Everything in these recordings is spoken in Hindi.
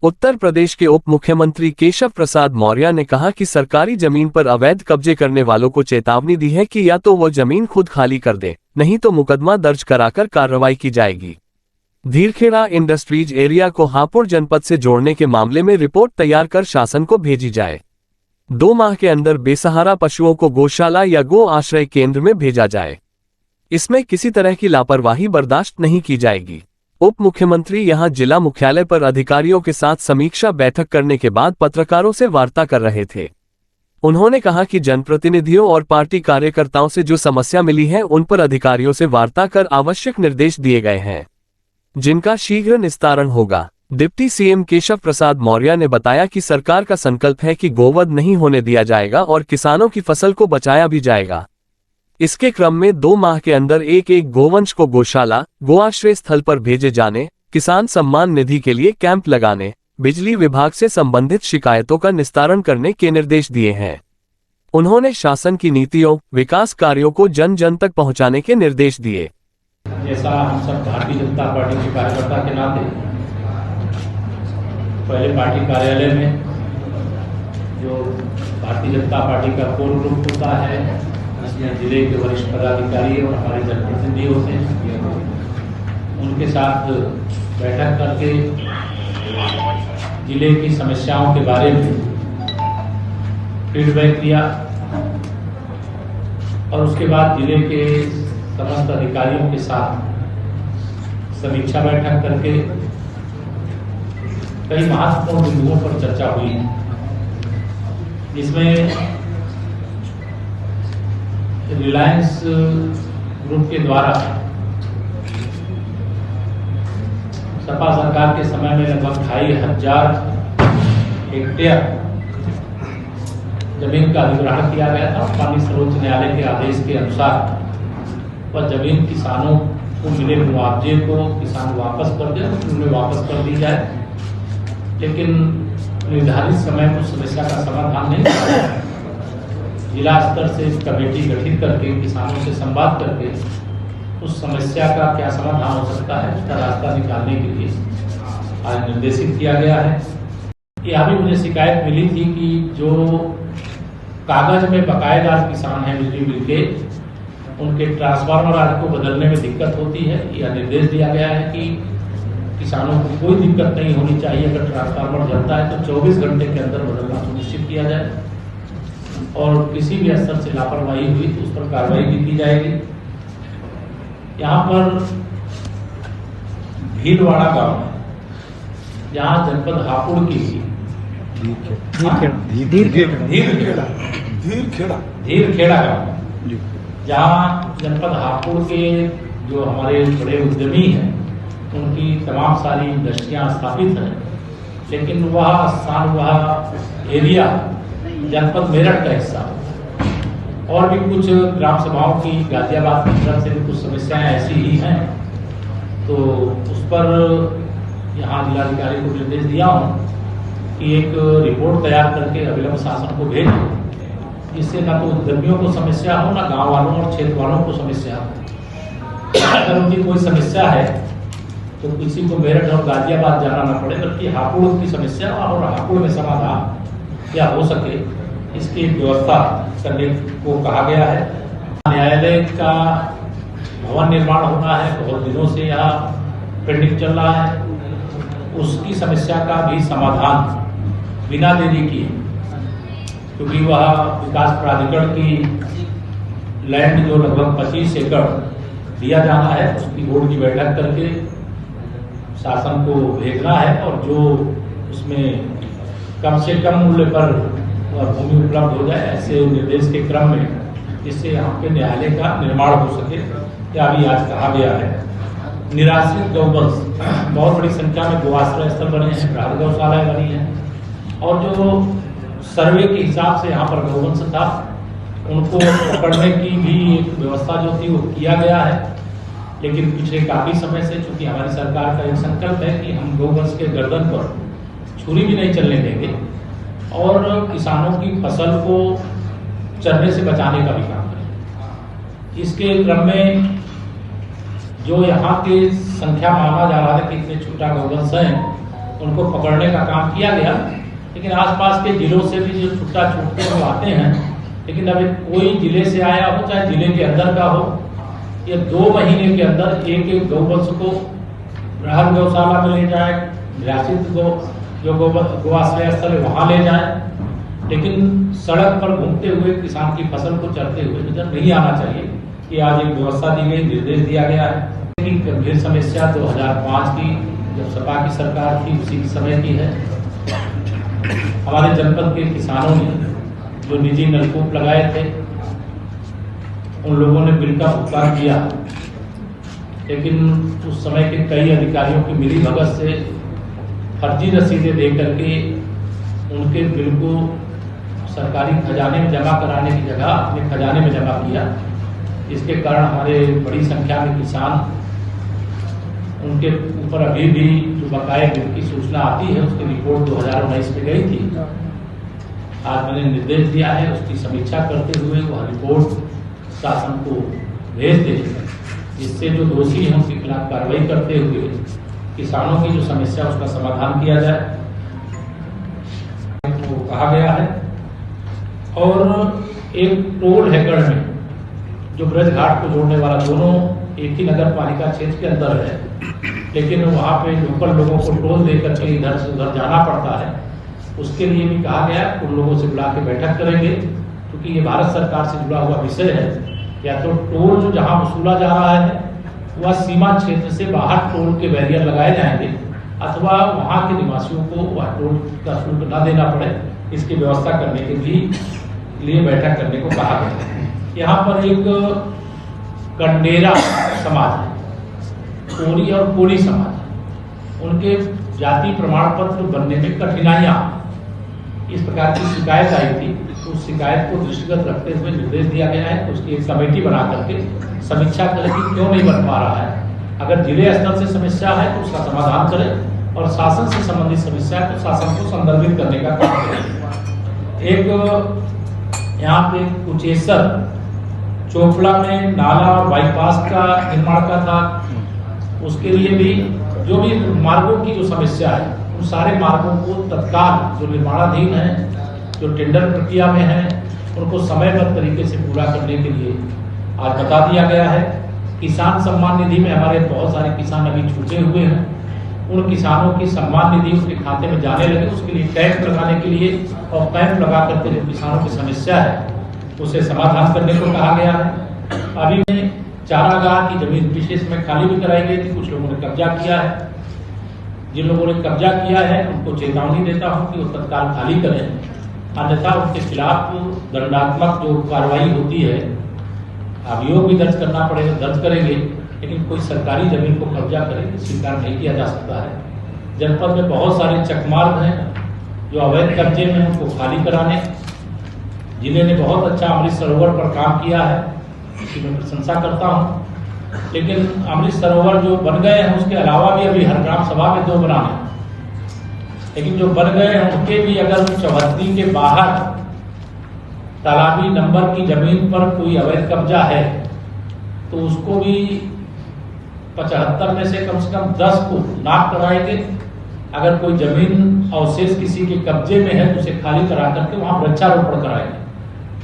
उत्तर प्रदेश के उप मुख्यमंत्री केशव प्रसाद मौर्य ने कहा कि सरकारी जमीन पर अवैध कब्जे करने वालों को चेतावनी दी है कि या तो वो जमीन खुद खाली कर दे, नहीं तो मुकदमा दर्ज कराकर कार्रवाई की जाएगी। धीरखेड़ा इंडस्ट्रीज एरिया को हापुड़ जनपद से जोड़ने के मामले में रिपोर्ट तैयार कर शासन को भेजी जाए। 2 माह के अंदर बेसहारा पशुओं को गौशाला या गो आश्रय केंद्र में भेजा जाए। इसमें किसी तरह की लापरवाही बर्दाश्त नहीं की जाएगी। उप मुख्यमंत्री यहां जिला मुख्यालय पर अधिकारियों के साथ समीक्षा बैठक करने के बाद पत्रकारों से वार्ता कर रहे थे। उन्होंने कहा कि जनप्रतिनिधियों और पार्टी कार्यकर्ताओं से जो समस्या मिली है उन पर अधिकारियों से वार्ता कर आवश्यक निर्देश दिए गए हैं, जिनका शीघ्र निस्तारण होगा। डिप्टी सीएम केशव प्रसाद मौर्य ने बताया कि सरकार का संकल्प है कि गोवध नहीं होने दिया जाएगा और किसानों की फसल को बचाया भी जाएगा। इसके क्रम में 2 माह के अंदर एक गोवंश को गौशाला, गोआश्रय स्थल पर भेजे जाने, किसान सम्मान निधि के लिए कैंप लगाने, बिजली विभाग से संबंधित शिकायतों का निस्तारण करने के निर्देश दिए हैं। उन्होंने शासन की नीतियों, विकास कार्यों को जन जन तक पहुंचाने के निर्देश दिए। जैसा हम सब भारतीय जनता पार्टी के कार्यकर्ता के नाते पहले पार्टी कार्यालय में जो भारतीय जनता पार्टी का कोर ग्रुप होता है, जिले के वरिष्ठ पदाधिकारी और हमारे जनप्रतिनिधि होते हैं, उनके साथ बैठक करके जिले की समस्याओं के बारे में फीडबैक दिया और उसके बाद जिले के समस्त अधिकारियों के साथ समीक्षा बैठक करके कई महत्वपूर्ण बिंदुओं पर चर्चा हुई, जिसमें रिलायंस ग्रुप के द्वारा सपा सरकार के समय में लगभग 2500 हेक्टेयर जमीन का अधिग्रहण किया गया था। माननीय सर्वोच्च न्यायालय के आदेश के अनुसार वह जमीन किसानों को मिले मुआवजे को किसान वापस कर दे, उन्हें वापस कर दी जाए, लेकिन निर्धारित समय में उस समस्या का समाधान नहीं किया। जिला स्तर से कमेटी गठित करके किसानों से संवाद करके उस समस्या का क्या समाधान हो सकता है उसका रास्ता निकालने के लिए आज निर्देशित किया गया है। यह भी मुझे शिकायत मिली थी कि जो कागज में बकायेदार किसान हैं बिजली बिल के, उनके ट्रांसफार्मर आदि को बदलने में दिक्कत होती है। यह निर्देश दिया गया है कि किसानों को कोई दिक्कत नहीं होनी चाहिए। अगर ट्रांसफार्मर जलता है तो 24 घंटे के अंदर बदलना सुनिश्चित किया जाए और किसी भी स्तर से लापरवाही हुई तो उस पर कार्रवाई भी की जाएगी। यहाँ पर भीलवाड़ा गांव है, जहाँ जनपद हापुड़ की धीरखेड़ा गांव, जहाँ जनपद हापुड़ के जो हमारे बड़े उद्यमी हैं उनकी तमाम सारी इंडस्ट्रियां स्थापित हैं, लेकिन वह स्थान, वह एरिया जनपद मेरठ का हिस्सा और भी कुछ ग्राम सभाओं की गाजियाबाद की तरफ से भी कुछ समस्याएं ऐसी ही हैं। तो उस पर यहाँ जिलाधिकारी को निर्देश दिया हूँ कि एक रिपोर्ट तैयार करके अविलंब शासन को भेजें, जिससे ना तो उद्यमियों को समस्या हो, ना गांव वालों और क्षेत्र वालों को समस्या हो। अगर उनकी कोई समस्या है तो किसी को मेरठ और गाजियाबाद जाना ना पड़े, बल्कि हापुड़ की समस्या और हापुड़ में समाधान क्या हो सके इसकी व्यवस्था करने को कहा गया है। न्यायालय का भवन निर्माण होना है, बहुत दिनों से यहाँ पेंडिंग चल रहा है, उसकी समस्या का भी समाधान बिना देरी किए, क्योंकि वह विकास प्राधिकरण की लैंड जो लगभग 25 एकड़ दिया जाना है, उसकी बोर्ड की बैठक करके शासन को भेजना है और जो उसमें कम से कम मूल्य पर भूमि उपलब्ध हो जाए, ऐसे निर्देश के क्रम में जिससे यहाँ पे न्यायालय का निर्माण हो सके, क्या भी आज कहा गया है। निराश्रित गौवंश, बहुत बड़ी संख्या में गोआश्रय स्थल बने हैं, बृहद गौशालाएं बनी हैं और जो सर्वे के हिसाब से यहाँ पर गौवंश था उनको पकड़ने की भी एक व्यवस्था जो थी वो किया गया है। लेकिन पिछले काफी समय से, चूंकि हमारी सरकार का एक संकल्प है कि हम गौवंश के गर्दन पर छुरी भी नहीं चलने देंगे और किसानों की फसल को चरने से बचाने का भी काम करें। इसके क्रम में जो यहाँ की संख्या माना जा रहा है कि इतने छोटा गौवंश है, उनको पकड़ने का काम किया गया, लेकिन आसपास के जिलों से भी जो छुट्टा छूटते हुए आते हैं, लेकिन अभी कोई जिले से आया हो चाहे जिले के अंदर का हो, ये 2 महीने के अंदर एक गौवंश को हर गौशाला में ले जाए, निराश्रित जो गौआश्रय स्थल है वहाँ ले जाए, लेकिन सड़क पर घूमते हुए किसान की फसल को चरते हुए नजर नहीं आना चाहिए। कि आज एक व्यवस्था दी गई, निर्देश दिया गया है कि गंभीर समस्या 2005 की जब सपा की सरकार थी उसी की समय की है। हमारे जनपद के किसानों ने जो निजी नलकूप लगाए थे उन लोगों ने बिल का भुगतान किया, लेकिन उस समय के कई अधिकारियों की मिली भगत से फर्जी रसीदें दे करके उनके बिल को सरकारी खजाने में जमा कराने की जगह अपने खजाने में जमा किया। इसके कारण हमारे बड़ी संख्या में किसान, उनके ऊपर अभी भी जो बकाये बिल की सूचना आती है उसकी रिपोर्ट 2019 में गई थी। आज मैंने निर्देश दिया है उसकी समीक्षा करते हुए वह रिपोर्ट शासन को भेज दे, जिससे जो दोषी हैं उनके खिलाफ कार्रवाई करते हुए किसानों की जो समस्या उसका समाधान किया जाए, तो कहा गया है। और एक टोल हैगढ़ में जो ब्रज घाट को जोड़ने वाला, दोनों एक ही नगर पालिका क्षेत्र के अंदर है, लेकिन वहाँ पे लोकल लोगों को टोल दे करके इधर से उधर जाना पड़ता है। उसके लिए भी कहा गया उन लोगों से बुला के बैठक करेंगे, क्योंकि ये भारत सरकार से जुड़ा हुआ विषय है। या तो टोल जो जहाँ वसूला जा रहा है वह सीमा क्षेत्र से बाहर टोल के बैरियर लगाए जाएंगे, अथवा वहाँ के निवासियों को वह टोल का शुल्क न देना पड़े, इसकी व्यवस्था करने के लिए बैठक करने को कहा गया है। यहाँ पर एक कंडेरा समाज है, कोरी और कोली समाज है, उनके जाति प्रमाण पत्र बनने में कठिनाइयाँ, इस प्रकार की शिकायत आई थी। तो उस शिकायत को दृष्टिगत रखते हुए निर्देश दिया गया है कि उसकी एक कमेटी बना करके समीक्षा करें कि क्यों नहीं बन पा रहा है। अगर जिले स्तर से समस्या है तो उसका समाधान करें, और शासन से संबंधित समस्या है तो शासन को संदर्भित करने का काम करें। एक यहाँ पे कुचेसर चोपड़ा में नाला और बाईपास का निर्माण का था, उसके लिए भी जो भी मार्गों की जो समस्या है उन सारे मार्गों को तत्काल जो निर्माणाधीन है, जो टेंडर प्रक्रिया में है, उनको समयबद्ध तरीके से पूरा करने के लिए आज बता दिया गया है। किसान सम्मान निधि में हमारे बहुत सारे किसान अभी छूटे हुए हैं, उन किसानों की सम्मान निधि उनके खाते में जाने लगे, उसके लिए कैंप लगाने के लिए और कैंप लगा करके जो किसानों की समस्या है उसे समाधान करने को कहा गया है। अभी में चारागाह की जमीन विशेष में खाली भी कराई गई थी, कुछ लोगों ने कब्जा किया है। जिन लोगों ने कब्जा किया है उनको चेतावनी देता हूं कि वो तत्काल खाली करें, अन्यथा उनके खिलाफ दंडात्मक जो कार्रवाई होती है, अभियोग भी दर्ज करना पड़ेगा, दर्ज करेंगे, लेकिन कोई सरकारी जमीन को कब्जा करे स्वीकार नहीं किया जा सकता है। जनपद में बहुत सारे चकमार्ग हैं जो अवैध कब्जे में, उनको खाली कराने जिले ने बहुत अच्छा अमृत सरोवर पर काम किया है, इसकी मैं प्रशंसा करता हूँ। लेकिन अमृत सरोवर जो बन गए हैं उसके अलावा भी अभी हर ग्राम सभा में 2 बनाने, लेकिन जो बन गए हैं उनके भी अगर चौहद्दी के बाहर तालाबी नंबर की जमीन पर कोई अवैध कब्जा है तो उसको भी 75 में से कम 10 को नाप कराएंगे। अगर कोई जमीन अवशेष किसी के कब्जे में है तो उसे खाली करा करके वहां वृक्षारोपण कराएंगे।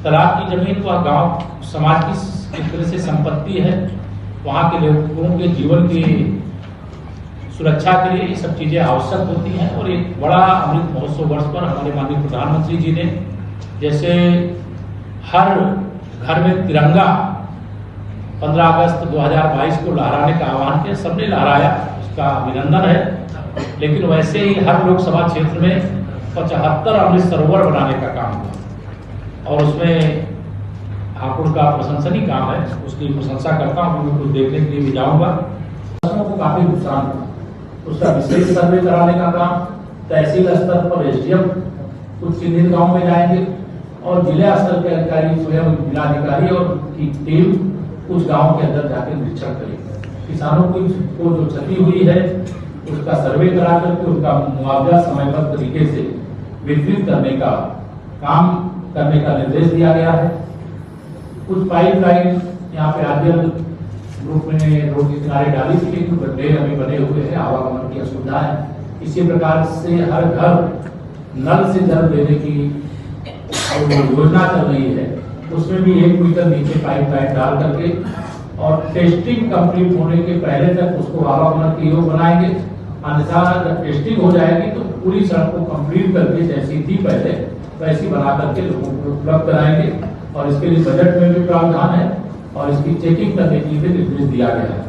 तालाब की जमीन वह गांव समाज की एक तरह से संपत्ति है, वहाँ के लोगों के जीवन की सुरक्षा के लिए ये सब चीजें आवश्यक होती हैं। और एक बड़ा अमृत महोत्सव वर्ष पर हमारे माननीय प्रधानमंत्री जी ने जैसे हर घर में तिरंगा 15 अगस्त 2022 को लहराने का आह्वान किया, सबने लहराया, उसका अभिनंदन है। लेकिन वैसे ही हर लोकसभा क्षेत्र में 75 अमृत सरोवर बनाने का काम हुआ और उसमें हापुड़ का प्रशंसनीय काम है, उसकी प्रशंसा करता हूँ। मैं कुछ देखने के लिए भी जाऊँगा। फसलों को काफी नुकसान हुआ, उसका विशेष सर्वे कराने का काम तहसील स्तर पर एसडीएम कुछ चिन्हित गाँव में जाएंगे और जिला स्तर के अधिकारी स्वयं जिलाधिकारी और की टीम कुछ गाँव के अंदर जाकर निरीक्षण करेगी। किसानों को जो क्षति हुई है उसका सर्वे करा करके उनका मुआवजा समयबद्ध तरीके से वितरित करने का काम करने का निर्देश दिया गया है। कुछ पाइपलाइन यहाँ पे आदियल ग्रुप में रोड के किनारे डाली थी, लेकिन गड्ढे अभी बने हुए हैं, आवागमन की असुविधा है, इसी प्रकार से हर घर नल से जल देने की योजना चल रही है, उसमें भी 1 मीटर नीचे पाइपलाइन डाल करके और टेस्टिंग कंप्लीट होने के पहले तक उसको आवागमन के योग बनाएंगे। अन्यथा जब टेस्टिंग हो जाएगी तो पूरी सड़क को कंप्लीट करके जैसी थी पहले वैसी बना करके लोगों को उपलब्ध कराएंगे। और इसके लिए बजट में भी प्रावधान है और इसकी चेकिंग करने के लिए निर्देश दिया गया है।